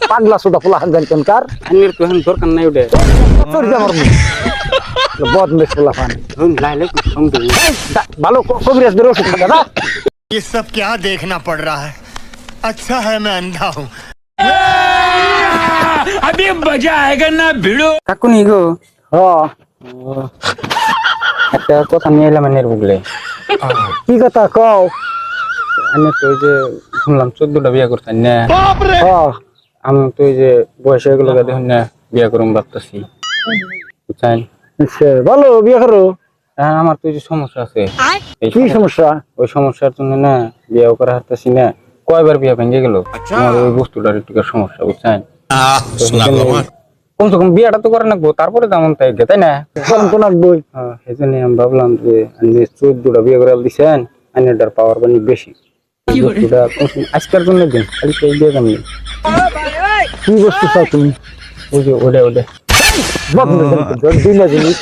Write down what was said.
পাগলা সুদা পোলা হান জানতেন কার আন্নের তো এখন দরকার নাই ওটা চড়ি যাবার বদমেশ পোলা পান লাইলে সম্ভব ভালো কবিরাজ বেরো ওষুধ খাবে না ये सब क्या देखना पड़ रहा है अच्छा है मैं अंधा हूँ अभी मजा आएगा ना भिड़ो কাকুনি গো হ একটা কথা নিয়ে এলাম আন্নের বুগলে কি কথা কও আন্নের তো ওই যে শুনলাম 14টা বিয়া করতেন না হ আমি তো ওই যে বয়স হয়ে গেল দেখুন না বিয়া করুম ভাবতেছি বুঝছেন আচ্ছা ভালো বিয়ে করো আমার তো ওই যে সমস্যা আছে এই কি সমস্যা ওই সমস্যার জন্য না বিয়েও করা হারতেছি না কয়বার বিয়া ভেঙে গেল আমার ওই বস্তুটার একটু সমস্যা বুঝছেন কমসে কম বিয়াটা তো করে রাখবো তারপরে তেমন তাই তাই না কোন কোন বই সেই জন্য আমি ভাবলাম যে আপনি 14টা বিয়ে করে দিচ্ছেন আইনেটার পাওয়ার বানি বেশি বস্তুটা আজকের জন্য দিন খালি তো দিয়ে দেন কি বস্তু চাও তুমি ওই যে ওটা বদমেশ দিন না জিনিস